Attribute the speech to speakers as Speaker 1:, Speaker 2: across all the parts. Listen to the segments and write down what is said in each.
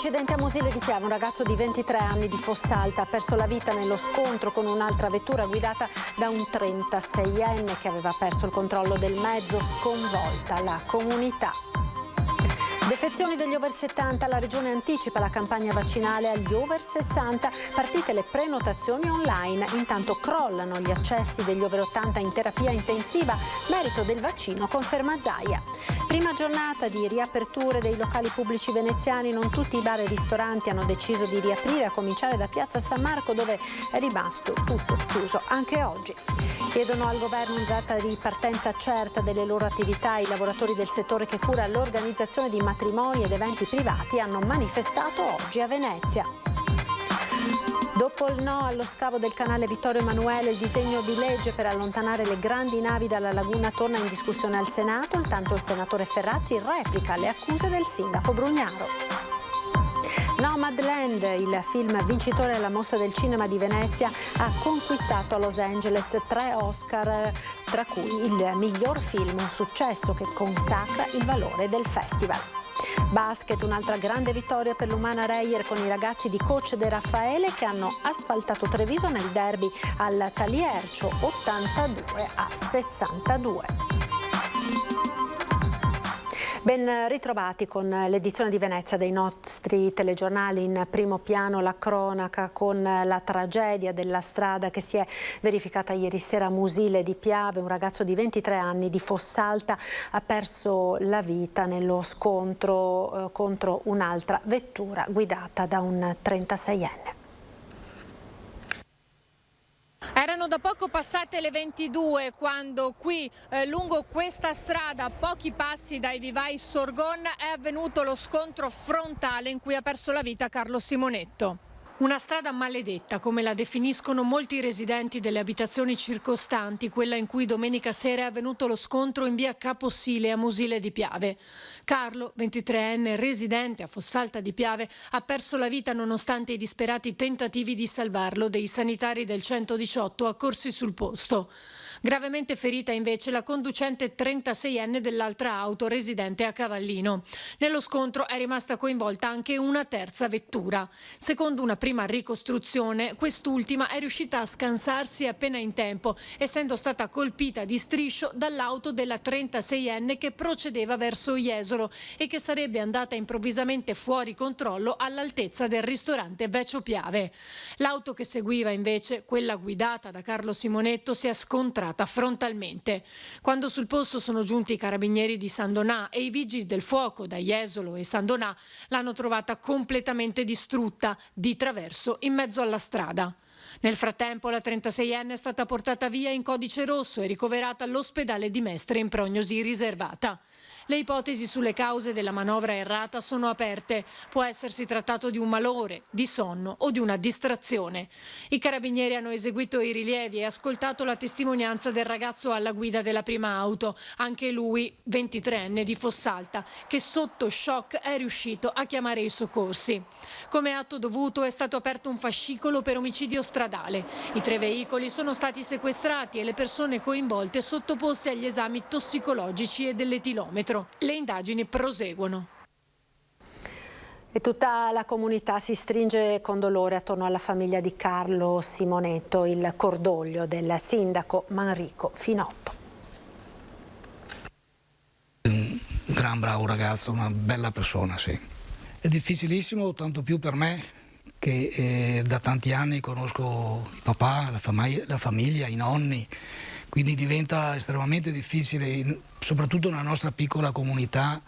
Speaker 1: Incidente a Mosile di Piave, un ragazzo di 23 anni di Fossalta ha perso la vita nello scontro con un'altra vettura guidata da un 36enne che aveva perso il controllo del mezzo, sconvolta la comunità. Defezioni degli over 70, la Regione anticipa la campagna vaccinale agli over 60, partite le prenotazioni online, intanto crollano gli accessi degli over 80 in terapia intensiva, merito del vaccino, conferma Zaia. Prima giornata di riaperture dei locali pubblici veneziani, non tutti i bar e ristoranti hanno deciso di riaprire, a cominciare da Piazza San Marco dove è rimasto tutto chiuso anche oggi. Chiedono al governo una data di partenza certa delle loro attività. I lavoratori del settore che cura l'organizzazione di matrimoni ed eventi privati hanno manifestato oggi a Venezia. Dopo il no allo scavo del canale Vittorio Emanuele, il disegno di legge per allontanare le grandi navi dalla laguna torna in discussione al Senato. Intanto il senatore Ferrazzi replica le accuse del sindaco Brugnaro. Nomadland, il film vincitore alla Mostra del Cinema di Venezia, ha conquistato a Los Angeles 3 Oscar, tra cui il miglior film, un successo che consacra il valore del festival. Basket, un'altra grande vittoria per l'Umana Reyer con i ragazzi di coach De Raffaele che hanno asfaltato Treviso nel derby al Taliercio 82-62. Ben ritrovati con l'edizione di Venezia dei nostri telegiornali. In primo piano la cronaca con la tragedia della strada che si è verificata ieri sera a Mosile di Piave. Un ragazzo di 23 anni di Fossalta ha perso la vita nello scontro contro un'altra vettura guidata da un 36enne.
Speaker 2: Erano da poco passate le 22 quando qui lungo questa strada, a pochi passi dai vivai Sorgon, è avvenuto lo scontro frontale in cui ha perso la vita Carlo Simonetto. Una strada maledetta, come la definiscono molti residenti delle abitazioni circostanti, quella in cui domenica sera è avvenuto lo scontro in via Caposile a Mosile di Piave. Carlo, 23enne, residente a Fossalta di Piave, ha perso la vita nonostante i disperati tentativi di salvarlo dei sanitari del 118 accorsi sul posto. Gravemente ferita invece la conducente 36enne dell'altra auto residente a Cavallino. Nello scontro è rimasta coinvolta anche una terza vettura. Secondo una prima ricostruzione, quest'ultima è riuscita a scansarsi appena in tempo, essendo stata colpita di striscio dall'auto della 36enne che procedeva verso Jesolo e che sarebbe andata improvvisamente fuori controllo all'altezza del ristorante Vecio Piave. L'auto che seguiva invece, quella guidata da Carlo Simonetto, si è scontrata frontalmente. Quando sul posto sono giunti i carabinieri di San Donà e i vigili del fuoco da Jesolo e San Donà, l'hanno trovata completamente distrutta, di traverso in mezzo alla strada. Nel frattempo la 36enne è stata portata via in codice rosso e ricoverata all'ospedale di Mestre in prognosi riservata. Le ipotesi sulle cause della manovra errata sono aperte. Può essersi trattato di un malore, di sonno o di una distrazione. I carabinieri hanno eseguito i rilievi e ascoltato la testimonianza del ragazzo alla guida della prima auto, anche lui 23enne di Fossalta, che sotto shock è riuscito a chiamare i soccorsi. Come atto dovuto è stato aperto un fascicolo per omicidio stradale. I 3 veicoli sono stati sequestrati e le persone coinvolte sottoposte agli esami tossicologici e dell'etilometro. Le indagini proseguono.
Speaker 1: E tutta la comunità si stringe con dolore attorno alla famiglia di Carlo Simonetto, il cordoglio del sindaco Manrico Finotto.
Speaker 3: Un gran bravo ragazzo, una bella persona, sì. È difficilissimo, tanto più per me, che da tanti anni conosco il papà, la famiglia, i nonni. Quindi diventa estremamente difficile, soprattutto nella nostra piccola comunità,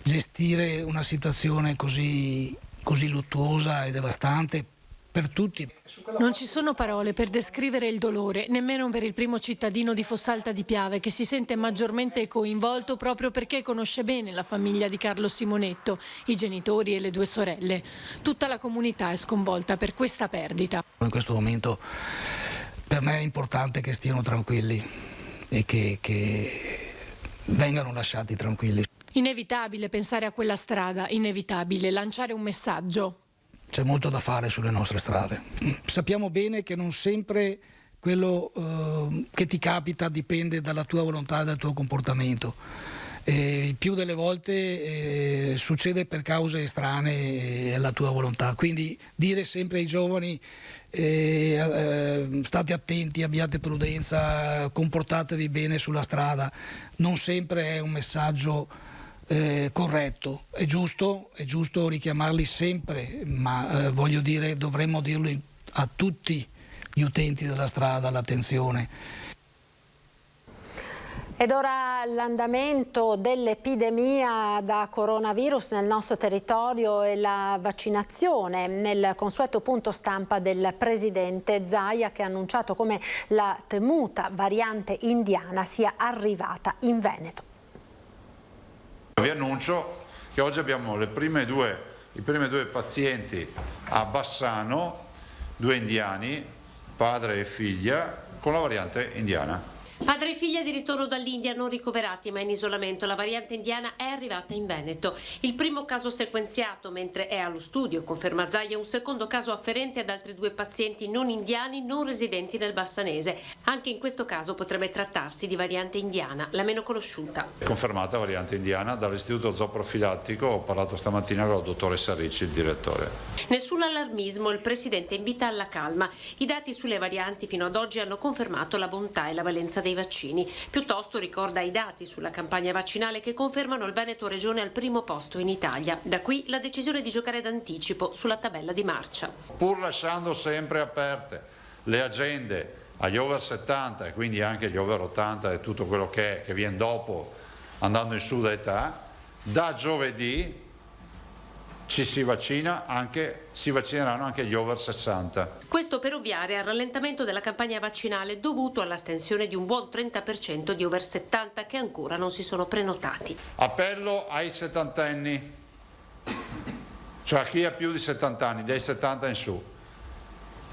Speaker 3: gestire una situazione così luttuosa e devastante per tutti.
Speaker 2: Non ci sono parole per descrivere il dolore, nemmeno per il primo cittadino di Fossalta di Piave, che si sente maggiormente coinvolto proprio perché conosce bene la famiglia di Carlo Simonetto, i genitori e le 2 sorelle. Tutta la comunità è sconvolta per questa perdita.
Speaker 3: In questo momento per me è importante che stiano tranquilli e che vengano lasciati tranquilli.
Speaker 2: Inevitabile pensare a quella strada, inevitabile lanciare un messaggio.
Speaker 3: C'è molto da fare sulle nostre strade. Sappiamo bene che non sempre quello che ti capita dipende dalla tua volontà e dal tuo comportamento. il più delle volte succede per cause estranee alla tua volontà, quindi dire sempre ai giovani state attenti, abbiate prudenza, comportatevi bene sulla strada, non sempre è un messaggio corretto. È giusto richiamarli sempre, ma voglio dire, dovremmo dirlo a tutti gli utenti della strada, l'attenzione.
Speaker 1: Ed ora l'andamento dell'epidemia da coronavirus nel nostro territorio e la vaccinazione nel consueto punto stampa del presidente Zaia, che ha annunciato come la temuta variante indiana sia arrivata in Veneto.
Speaker 4: Vi annuncio che oggi abbiamo i primi due pazienti a Bassano, 2 indiani, padre e figlia, con la variante indiana.
Speaker 5: Padre e figlia di ritorno dall'India non ricoverati ma in isolamento. La variante indiana è arrivata in Veneto. Il primo caso sequenziato mentre è allo studio, conferma Zaia, un secondo caso afferente ad altri 2 pazienti non indiani non residenti nel Bassanese. Anche in questo caso potrebbe trattarsi di variante indiana, la meno conosciuta.
Speaker 4: È confermata variante indiana dall'Istituto Zooprofilattico, ho parlato stamattina con la dottoressa Ricci, il direttore.
Speaker 5: Nessun allarmismo, il presidente invita alla calma. I dati sulle varianti fino ad oggi hanno confermato la bontà e la valenza dei vaccini. Piuttosto ricorda i dati sulla campagna vaccinale che confermano il Veneto regione al primo posto in Italia. Da qui la decisione di giocare d'anticipo sulla tabella di marcia.
Speaker 4: Pur lasciando sempre aperte le agende agli over 70 e quindi anche agli over 80 e tutto quello che viene dopo andando in su d'età, da giovedì si vaccineranno anche gli over 60.
Speaker 5: Questo per ovviare al rallentamento della campagna vaccinale dovuto all'astensione di un buon 30% di over 70 che ancora non si sono prenotati.
Speaker 4: Appello ai settantenni, cioè a chi ha più di 70 anni, dai 70 in su.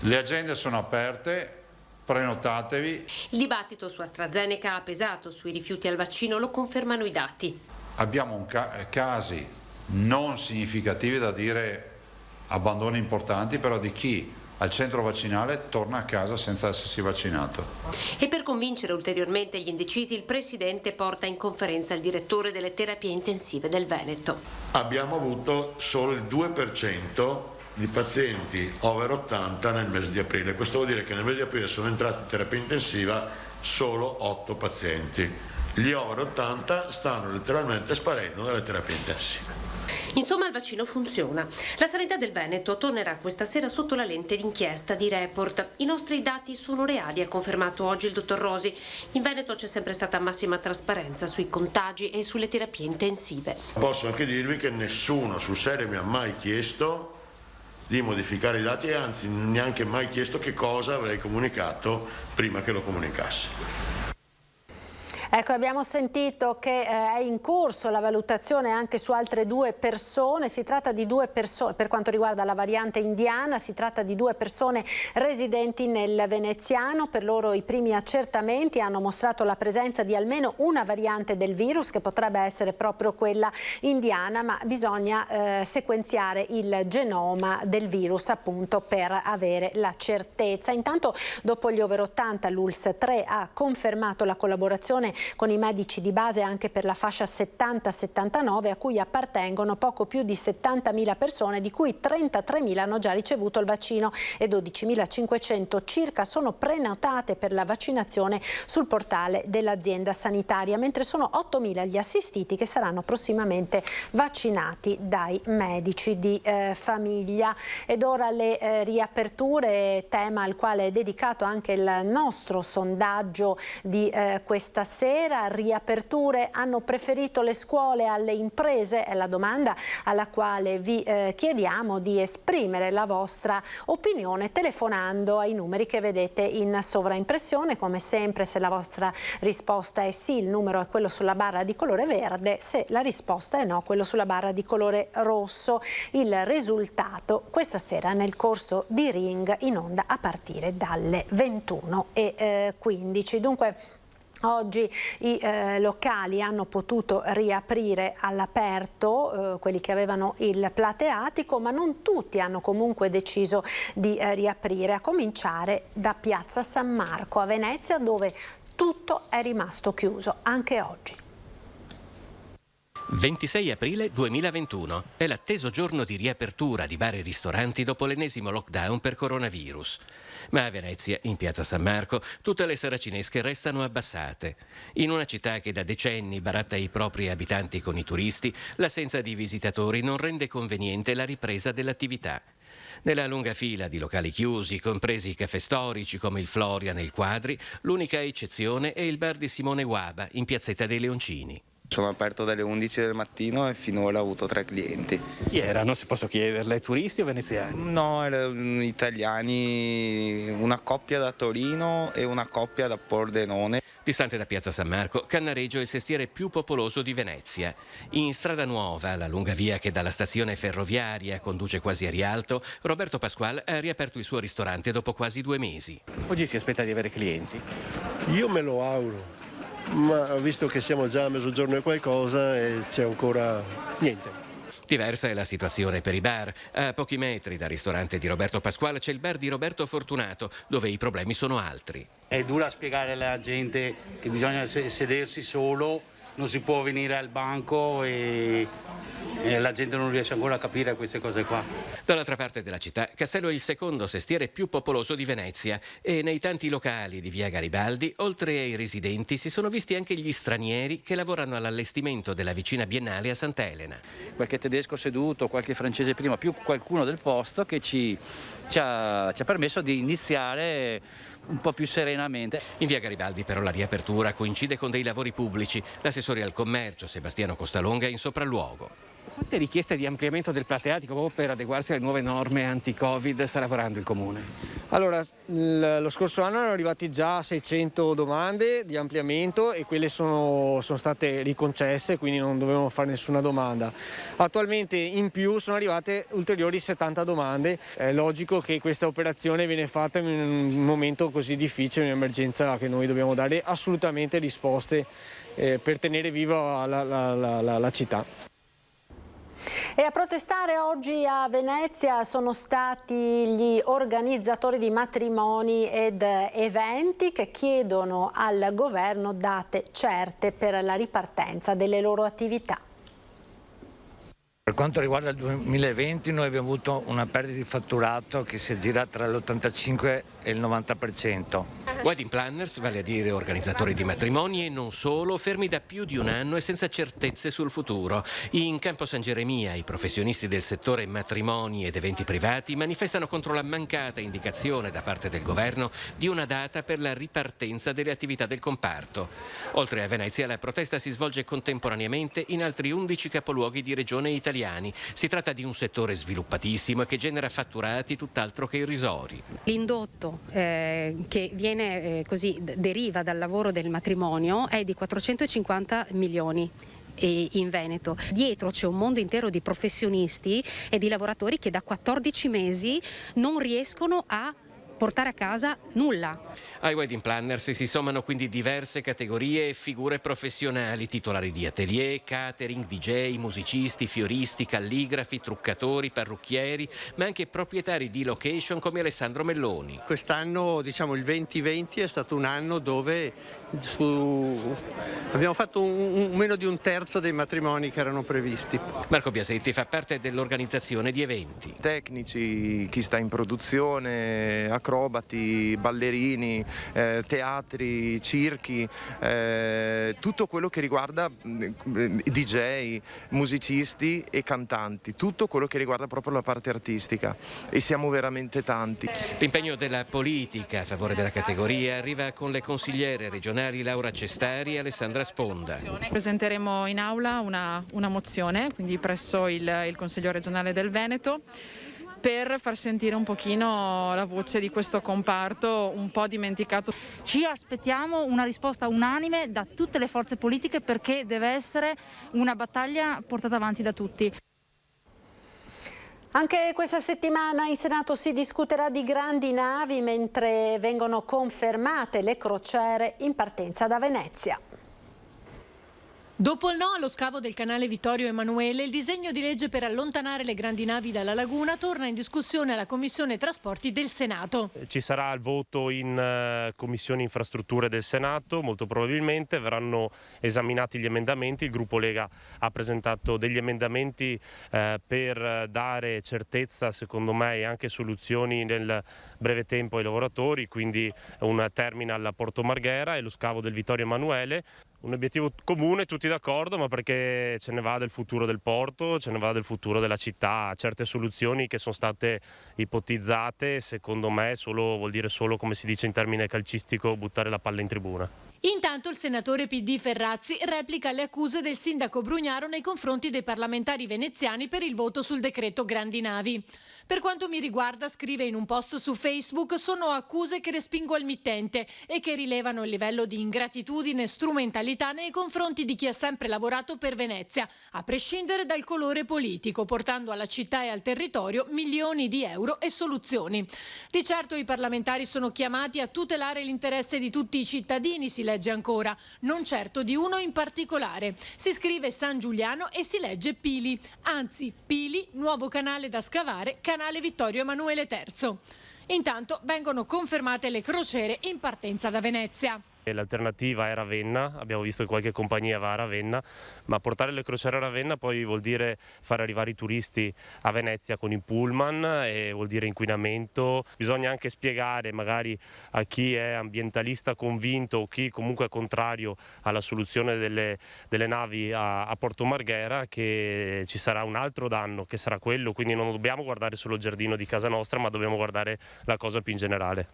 Speaker 4: Le agende sono aperte, prenotatevi.
Speaker 5: Il dibattito su AstraZeneca ha pesato sui rifiuti al vaccino, lo confermano i dati.
Speaker 4: Abbiamo casi non significativi, da dire abbandoni importanti, però di chi al centro vaccinale torna a casa senza essersi vaccinato.
Speaker 5: E per convincere ulteriormente gli indecisi, il presidente porta in conferenza il direttore delle terapie intensive del Veneto.
Speaker 6: Abbiamo avuto solo il 2% di pazienti over 80 nel mese di aprile. Questo vuol dire che nel mese di aprile sono entrati in terapia intensiva solo 8 pazienti. Gli over 80 stanno letteralmente sparendo dalle terapie intensive.
Speaker 5: Insomma, il vaccino funziona. La sanità del Veneto tornerà questa sera sotto la lente d'inchiesta di Report. I nostri dati sono reali, ha confermato oggi il dottor Rosi. In Veneto c'è sempre stata massima trasparenza sui contagi e sulle terapie intensive.
Speaker 6: Posso anche dirvi che nessuno sul serio mi ha mai chiesto di modificare i dati e anzi neanche mai chiesto che cosa avrei comunicato prima che lo comunicassi.
Speaker 1: Ecco, abbiamo sentito che è in corso la valutazione anche su altre 2 persone. Si tratta di 2 persone, per quanto riguarda la variante indiana, si tratta di 2 persone residenti nel veneziano. Per loro i primi accertamenti hanno mostrato la presenza di almeno una variante del virus, che potrebbe essere proprio quella indiana, ma bisogna sequenziare il genoma del virus appunto per avere la certezza. Intanto, dopo gli over 80, l'ULSS 3 ha confermato la collaborazione con i medici di base anche per la fascia 70-79, a cui appartengono poco più di 70.000 persone, di cui 33.000 hanno già ricevuto il vaccino e 12.500 circa sono prenotate per la vaccinazione sul portale dell'azienda sanitaria, mentre sono 8.000 gli assistiti che saranno prossimamente vaccinati dai medici di famiglia. Ed ora le riaperture, tema al quale è dedicato anche il nostro sondaggio di questa sera. Riaperture, hanno preferito le scuole alle imprese? È la domanda alla quale vi chiediamo di esprimere la vostra opinione telefonando ai numeri che vedete in sovraimpressione. Come sempre, se la vostra risposta è sì, il numero è quello sulla barra di colore verde; se la risposta è no, quello sulla barra di colore rosso. Il risultato questa sera nel corso di Ring, in onda a partire dalle 21:15. Dunque, oggi i locali hanno potuto riaprire all'aperto, quelli che avevano il plateatico, ma non tutti hanno comunque deciso di riaprire, a cominciare da Piazza San Marco a Venezia, dove tutto è rimasto chiuso anche oggi.
Speaker 7: 26 aprile 2021 è l'atteso giorno di riapertura di bar e ristoranti dopo l'ennesimo lockdown per coronavirus. Ma a Venezia, in piazza San Marco, tutte le saracinesche restano abbassate. In una città che da decenni baratta i propri abitanti con i turisti, l'assenza di visitatori non rende conveniente la ripresa dell'attività. Nella lunga fila di locali chiusi, compresi i caffè storici come il Florian e il Quadri, l'unica eccezione è il bar di Simone Guaba, in piazzetta dei Leoncini.
Speaker 8: Sono aperto dalle 11 del mattino e finora ho avuto 3 clienti.
Speaker 9: Chi erano, se posso chiederle, turisti o veneziani?
Speaker 8: No, erano italiani, una coppia da Torino e una coppia da Pordenone.
Speaker 7: Distante da piazza San Marco, Cannareggio è il sestiere più popoloso di Venezia. In Strada Nuova, la lunga via che dalla stazione ferroviaria conduce quasi a Rialto, Roberto Pasquale ha riaperto il suo ristorante dopo quasi 2 mesi.
Speaker 9: Oggi si aspetta di avere clienti?
Speaker 10: Io me lo auguro. Ma visto che siamo già a mezzogiorno e qualcosa e c'è ancora niente.
Speaker 7: Diversa è la situazione per i bar. A pochi metri dal ristorante di Roberto Pasquale c'è il bar di Roberto Fortunato, dove i problemi sono altri.
Speaker 11: È dura spiegare alla gente che bisogna sedersi solo, non si può venire al banco e la gente non riesce ancora a capire queste cose qua.
Speaker 7: Dall'altra parte della città, Castello è il secondo sestiere più popoloso di Venezia e nei tanti locali di via Garibaldi, oltre ai residenti, si sono visti anche gli stranieri che lavorano all'allestimento della vicina biennale a Sant'Elena.
Speaker 9: Qualche tedesco seduto, qualche francese prima, più qualcuno del posto che ci ha permesso di iniziare un po' più serenamente.
Speaker 7: In via Garibaldi però la riapertura coincide con dei lavori pubblici. L'assessore al commercio Sebastiano Costalonga è in sopralluogo.
Speaker 9: Quante richieste di ampliamento del plateatico proprio per adeguarsi alle nuove norme anti-Covid sta lavorando il Comune?
Speaker 12: Allora, lo scorso anno erano arrivati già 600 domande di ampliamento e quelle sono state riconcesse, quindi non dovevamo fare nessuna domanda. Attualmente in più sono arrivate ulteriori 70 domande. È logico che questa operazione viene fatta in un momento così difficile, un'emergenza che noi dobbiamo dare assolutamente risposte per tenere viva la città.
Speaker 1: E a protestare oggi a Venezia sono stati gli organizzatori di matrimoni ed eventi che chiedono al governo date certe per la ripartenza delle loro attività.
Speaker 13: Per quanto riguarda il 2020 noi abbiamo avuto una perdita di fatturato che si aggira tra l'85 e il 90%.
Speaker 7: Wedding planners, vale a dire organizzatori di matrimoni e non solo, fermi da più di un anno e senza certezze sul futuro. In Campo San Geremia i professionisti del settore matrimoni ed eventi privati manifestano contro la mancata indicazione da parte del governo di una data per la ripartenza delle attività del comparto. Oltre a Venezia la protesta si svolge contemporaneamente in altri 11 capoluoghi di regione italiani. Si tratta di un settore sviluppatissimo e che genera fatturati tutt'altro che irrisori.
Speaker 14: L'indotto che viene deriva dal lavoro del matrimonio è di 450 milioni in Veneto. Dietro c'è un mondo intero di professionisti e di lavoratori che da 14 mesi non riescono a portare a casa nulla.
Speaker 7: Ai wedding planners si sommano quindi diverse categorie e figure professionali, titolari di atelier, catering, DJ, musicisti, fioristi, calligrafi, truccatori, parrucchieri, ma anche proprietari di location come Alessandro Melloni.
Speaker 15: Quest'anno, il 2020 è stato un anno dove abbiamo fatto meno di un terzo dei matrimoni che erano previsti.
Speaker 7: Marco Biasetti fa parte dell'organizzazione di eventi.
Speaker 16: Tecnici, chi sta in produzione, acrobati, ballerini, teatri, circhi, tutto quello che riguarda DJ, musicisti e cantanti, tutto quello che riguarda proprio la parte artistica, e siamo veramente tanti.
Speaker 7: L'impegno della politica a favore della categoria arriva con le consigliere regionali Laura Cestari e Alessandra Sponda.
Speaker 17: Presenteremo in aula una mozione, quindi presso il Consiglio regionale del Veneto, per far sentire un pochino la voce di questo comparto un po' dimenticato.
Speaker 18: Ci aspettiamo una risposta unanime da tutte le forze politiche, perché deve essere una battaglia portata avanti da tutti.
Speaker 1: Anche questa settimana in Senato si discuterà di grandi navi mentre vengono confermate le crociere in partenza da Venezia.
Speaker 2: Dopo il no allo scavo del canale Vittorio Emanuele, il disegno di legge per allontanare le grandi navi dalla laguna torna in discussione alla Commissione Trasporti del Senato.
Speaker 19: Ci sarà il voto in Commissione Infrastrutture del Senato, molto probabilmente verranno esaminati gli emendamenti. Il gruppo Lega ha presentato degli emendamenti per dare certezza, secondo me, e anche soluzioni nel breve tempo ai lavoratori, quindi un terminal a Porto Marghera e lo scavo del Vittorio Emanuele. Un obiettivo comune, tutti d'accordo, ma perché ce ne va del futuro del porto, ce ne va del futuro della città. Certe soluzioni che sono state ipotizzate, secondo me, vuol dire solo, come si dice in termine calcistico, buttare la palla in tribuna.
Speaker 2: Intanto il senatore PD Ferrazzi replica le accuse del sindaco Brugnaro nei confronti dei parlamentari veneziani per il voto sul decreto grandi navi. Per quanto mi riguarda, scrive in un post su Facebook, sono accuse che respingo al mittente e che rilevano il livello di ingratitudine e strumentalità nei confronti di chi ha sempre lavorato per Venezia, a prescindere dal colore politico, portando alla città e al territorio milioni di euro e soluzioni. Di certo i parlamentari sono chiamati a tutelare l'interesse di tutti i cittadini, si legge ancora, non certo di uno in particolare. Si scrive San Giuliano e si legge Pili, anzi Pili, nuovo canale da scavare, canale Vittorio Emanuele III. Intanto vengono confermate le crociere in partenza da Venezia.
Speaker 19: L'alternativa è Ravenna, abbiamo visto che qualche compagnia va a Ravenna, ma portare le crociere a Ravenna poi vuol dire far arrivare i turisti a Venezia con i pullman e vuol dire inquinamento. Bisogna anche spiegare magari a chi è ambientalista convinto o chi comunque è contrario alla soluzione delle navi a Porto Marghera che ci sarà un altro danno che sarà quello, quindi non dobbiamo guardare solo il giardino di casa nostra, ma dobbiamo guardare la cosa più in generale.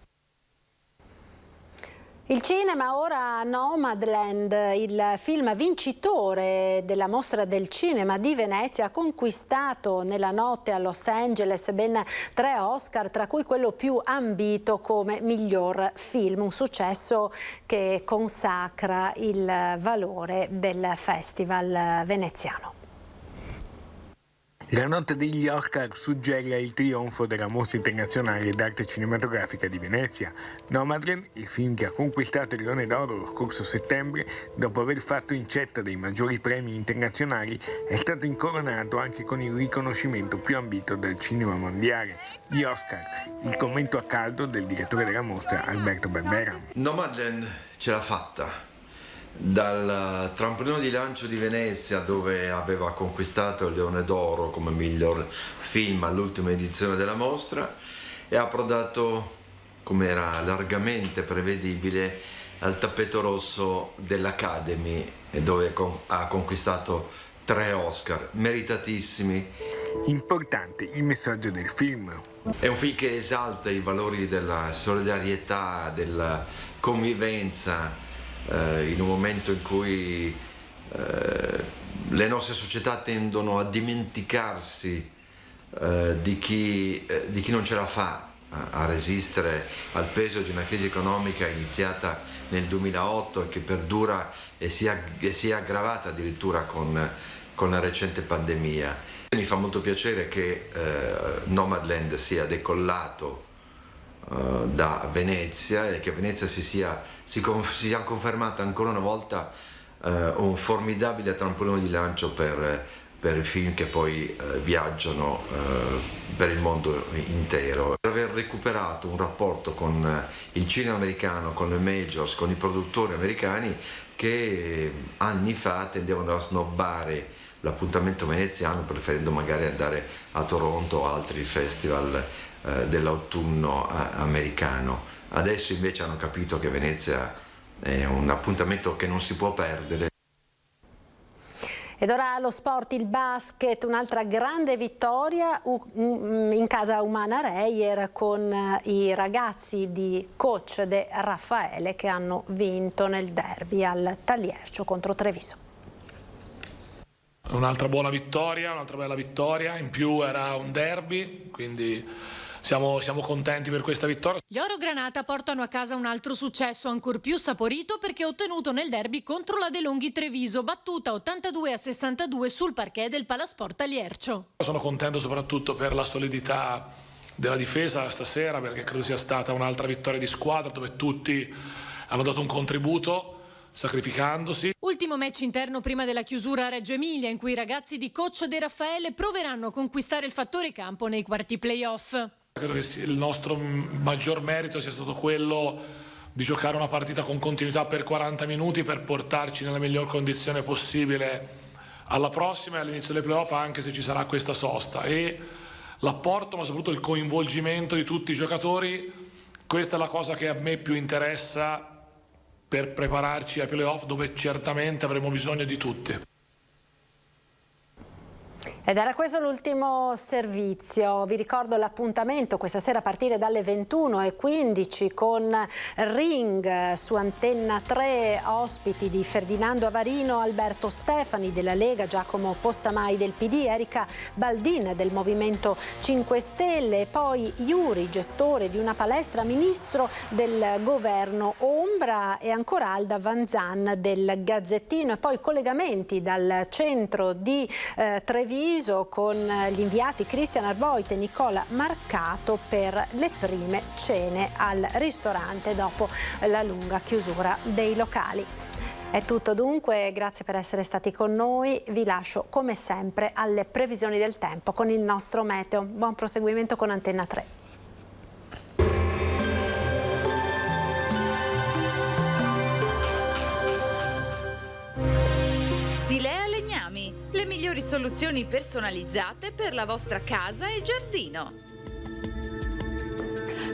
Speaker 1: Il cinema ora Nomadland, il film vincitore della Mostra del Cinema di Venezia, ha conquistato nella notte a Los Angeles ben 3 Oscar, tra cui quello più ambito come miglior film, un successo che consacra il valore del Festival veneziano.
Speaker 20: La notte degli Oscar suggella il trionfo della Mostra Internazionale d'Arte Cinematografica di Venezia. Nomadland, il film che ha conquistato il Leone d'Oro lo scorso settembre, dopo aver fatto incetta dei maggiori premi internazionali, è stato incoronato anche con il riconoscimento più ambito del cinema mondiale, gli Oscar. Il commento a caldo del direttore della mostra, Alberto Barbera.
Speaker 21: Nomadland ce l'ha fatta. Dal trampolino di lancio di Venezia, dove aveva conquistato il Leone d'Oro come miglior film all'ultima edizione della mostra, è approdato, come era largamente prevedibile, al tappeto rosso dell'Academy, dove ha conquistato 3 Oscar meritatissimi.
Speaker 20: Importante il messaggio del film.
Speaker 21: È un film che esalta i valori della solidarietà, della convivenza, in un momento in cui le nostre società tendono a dimenticarsi di chi non ce la fa a resistere al peso di una crisi economica iniziata nel 2008 e che perdura e si è aggravata addirittura con la recente pandemia. Mi fa molto piacere che Nomadland sia decollato da Venezia e che Venezia si sia confermata ancora una volta un formidabile trampolino di lancio per i film che poi viaggiano per il mondo intero. Per aver recuperato un rapporto con il cinema americano, con le majors, con i produttori americani che anni fa tendevano a snobbare l'appuntamento veneziano, preferendo magari andare a Toronto o altri festival dell'autunno americano. Adesso invece hanno capito che Venezia è un appuntamento che non si può perdere.
Speaker 1: Ed ora lo sport, il basket, un'altra grande vittoria in casa Umana Reyer con i ragazzi di coach De Raffaele che hanno vinto nel derby al Taliercio contro Treviso.
Speaker 22: Un'altra buona vittoria, un'altra bella vittoria, in più era un derby, quindi siamo contenti per questa vittoria.
Speaker 2: Gli Orogranata portano a casa un altro successo ancor più saporito perché ottenuto nel derby contro la De Longhi Treviso, battuta 82-62 sul parquet del Palasport Taliercio.
Speaker 22: Sono contento soprattutto per la solidità della difesa stasera, perché credo sia stata un'altra vittoria di squadra dove tutti hanno dato un contributo sacrificandosi.
Speaker 2: Ultimo match interno prima della chiusura a Reggio Emilia, in cui i ragazzi di coach De Raffaele proveranno a conquistare il fattore campo nei quarti playoff.
Speaker 22: Credo che il nostro maggior merito sia stato quello di giocare una partita con continuità per 40 minuti per portarci nella miglior condizione possibile alla prossima e all'inizio dei playoff, anche se ci sarà questa sosta. E l'apporto, ma soprattutto il coinvolgimento di tutti i giocatori, questa è la cosa che a me più interessa per prepararci ai playoff, dove certamente avremo bisogno di tutti.
Speaker 1: Ed era questo l'ultimo servizio. Vi ricordo l'appuntamento questa sera a partire dalle 21:15 con Ring su Antenna 3, ospiti di Ferdinando Avarino, Alberto Stefani della Lega, Giacomo Possamai del PD, Erika Baldin del Movimento 5 Stelle, poi Iuri, gestore di una palestra, ministro del governo ombra, e ancora Alda Vanzan del Gazzettino, e poi collegamenti dal centro di Treviso con gli inviati Cristian Arboit e Nicola Marcato per le prime cene al ristorante dopo la lunga chiusura dei locali. È tutto dunque, grazie per essere stati con noi, vi lascio come sempre alle previsioni del tempo con il nostro meteo. Buon proseguimento con Antenna 3.
Speaker 3: Silea Legnami, le migliori soluzioni personalizzate per la vostra casa e giardino.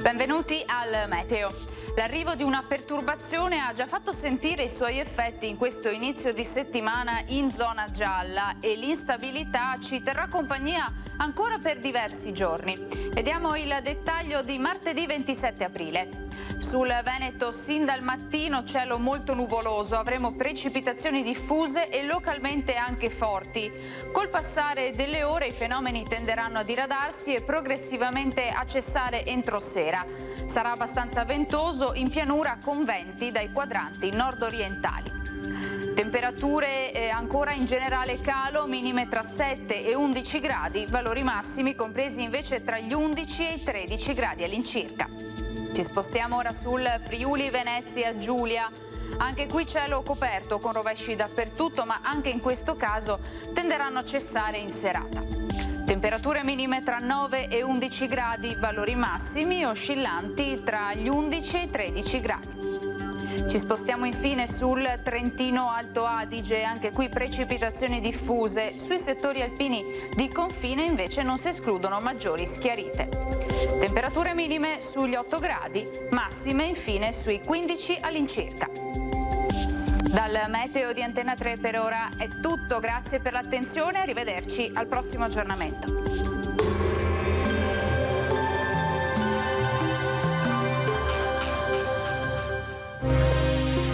Speaker 3: Benvenuti al meteo. L'arrivo di una perturbazione ha già fatto sentire i suoi effetti in questo inizio di settimana in zona gialla e l'instabilità ci terrà compagnia ancora per diversi giorni. Vediamo il dettaglio di martedì 27 aprile. Sul Veneto sin dal mattino cielo molto nuvoloso, avremo precipitazioni diffuse e localmente anche forti. Col passare delle ore i fenomeni tenderanno a diradarsi e progressivamente a cessare entro sera. Sarà abbastanza ventoso in pianura con venti dai quadranti nord-orientali. Temperature ancora in generale calo, minime tra 7 e 11 gradi, valori massimi compresi invece tra gli 11 e i 13 gradi all'incirca. Ci spostiamo ora sul Friuli Venezia Giulia. Anche qui cielo coperto con rovesci dappertutto, ma anche in questo caso tenderanno a cessare in serata. Temperature minime tra 9 e 11 gradi, valori massimi oscillanti tra gli 11 e i 13 gradi. Ci spostiamo infine sul Trentino Alto Adige, anche qui precipitazioni diffuse. Sui settori alpini di confine invece non si escludono maggiori schiarite. Temperature minime sugli 8 gradi, massime infine sui 15 all'incirca. Dal meteo di Antenna 3 per ora è tutto, grazie per l'attenzione, arrivederci al prossimo aggiornamento.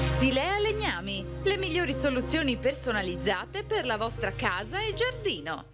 Speaker 3: Silea Legnami, le migliori soluzioni personalizzate per la vostra casa e giardino.